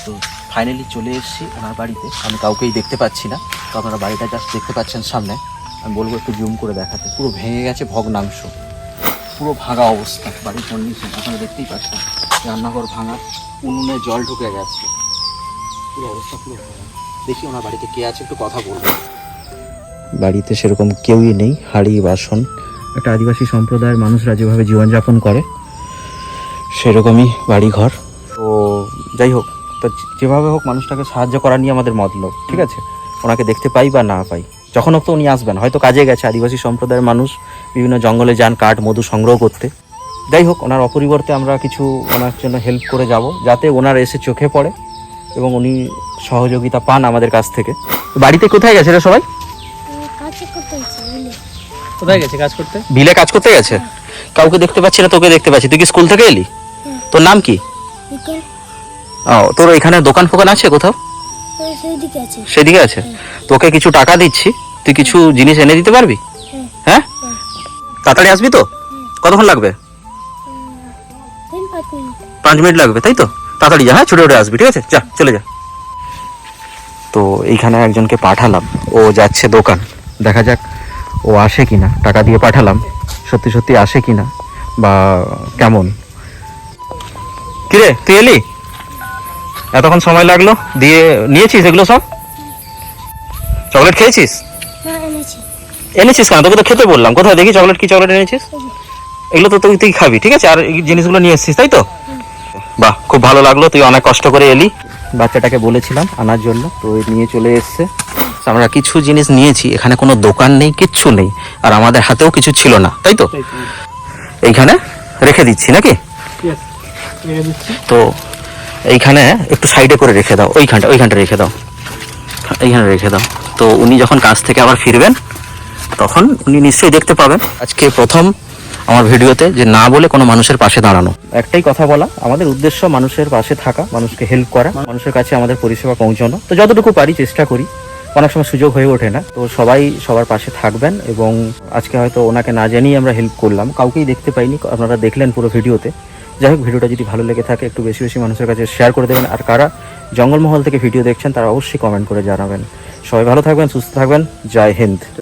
তো ফাইনালি চলে এসেছি ওনার বাড়িতে। আমি কাউকেই দেখতে পাচ্ছি না, তো আপনারা বাড়িটা জাস্ট দেখতে পাচ্ছেন সামনে। আমি বলবো একটু জুম করে দেখাতে। পুরো ভেঙে গেছে, ভগ্নাংশ, পুরো ভাঙা অবস্থা। বাড়ির কন্ডিশন আপনারা দেখতেই পাচ্ছেন। রান্নাঘর ভাঙা, উনুনে জল ঢুকে গেছে, পুরো অবস্থা পুরো ভাঙা। দেখি ওনার বাড়িতে কে আছে, একটু কথা বলবো। বাড়িতে সেরকম কেউই নেই, হাঁড়ি বাসন। একটা আদিবাসী সম্প্রদায়ের মানুষরা যেভাবে জীবনযাপন করে সেরকমই বাড়িঘর। তো যাই হোক, তো যেভাবে হোক মানুষটাকে সাহায্য করা নিয়ে আমাদের মতলব, ঠিক আছে? ওনাকে দেখতে পাই বা না পাই, যখন হোক তো উনি আসবেন, হয়তো কাজে গেছে। আদিবাসী সম্প্রদায়ের মানুষ বিভিন্ন জঙ্গলে যান কাঠ মধু সংগ্রহ করতে। যাই হোক, ওনার অপরিবর্তে আমরা কিছু ওনার জন্য হেল্প করে যাব, যাতে ওনার এসে চোখে পড়ে এবং উনি সহযোগিতা পান আমাদের কাছ থেকে। বাড়িতে কোথায় গেছে রে সবাই? কোথায় গেছে কাজ করতে? বিলে কাজ করতে গেছে। কাউকে দেখতে পাচ্ছি না, তোকে দেখতে পাচ্ছি। তুই কি স্কুল থেকে এলি? তোর নাম কি? ও, তোর এখানে দোকান ফোকান আছে কোথাও? সেদিকে আছে। তোকে কিছু টাকা দিচ্ছি, তুই কিছু জিনিস এনে দিতে পারবি? হ্যাঁ, তাড়াতাড়ি আসবি তো? কতক্ষণ লাগবে? 5 মিনিট লাগবে, তাই তো? তাড়াতাড়ি যা, হ্যাঁ, ছুটে ছুটে আসবি, ঠিক আছে? যা, চলে যা। তো এইখানে একজনকে পাঠালাম, ও যাচ্ছে দোকান। দেখা যাক ও আসে কিনা। টাকা দিয়ে পাঠালাম, সত্যি সত্যি আসে কিনা বা কেমন। কিরে, তুই এলি? এতক্ষণ সময় লাগলো, দিয়ে নিয়েছিস এগুলো সব? চকলেট খেয়েছিস? এনেছিস কেন? তোকে তো খেতে বললাম। কোথায় দেখি চকলেট? কি চকলেট এনেছিস? এগুলো তো তুই খাবি, ঠিক আছে? আর এই জিনিসগুলো নিয়ে এসেছিস, তাই তো? বাহ, খুব ভালো লাগলো, তুই অনেক কষ্ট করে এলি। বাচ্চাটাকে বলেছিলাম আনার জন্য, তো নিয়ে চলে এসছে। আমরা কিছু জিনিস নিয়েছি, এখানে কোনো দোকান নেই, কিচ্ছু নেই, আর আমাদের হাতেও কিছু ছিল না, তাই তো? এইখানে রেখে দিচ্ছি নাকি? তো এইখানে একটু সাইডে করে রেখে দাও, ওইখানটা রেখে দাও, এইখানে রেখে দাও। তো উনি যখন কাজ থেকে আবার ফিরবেন তখন উনি নিশ্চয়ই দেখতে পাবেন। আজকে প্রথম আমার ভিডিওতে যে না বলে কোনো মানুষের পাশে দাঁড়ানো, একটাই কথা বলা, আমাদের উদ্দেশ্য মানুষের পাশে থাকা, মানুষকে হেল্প করা, মানুষের কাছে আমাদের পরিষেবা পৌঁছানো। তো যতটুকু পারি চেষ্টা করি, অনেক সময় সুযোগ হয়ে ওঠে না। তো সবাই সবার পাশে থাকবেন। এবং আজকে হয়তো ওনাকে না জানিয়ে আমরা হেল্প করলাম, কাউকেই দেখতে পাইনি, আপনারা দেখলেন পুরো ভিডিওতে। যাই হোক, ভিডিওটা যদি ভালো লেগে থাকে একটু বেশি বেশি মানুষের কাছে শেয়ার করে দেবেন। আর কারা জঙ্গলমহল থেকে ভিডিও দেখছেন তারা অবশ্যই কমেন্ট করে জানাবেন। সবাই ভালো থাকবেন, সুস্থ থাকবেন। জয় হিন্দ।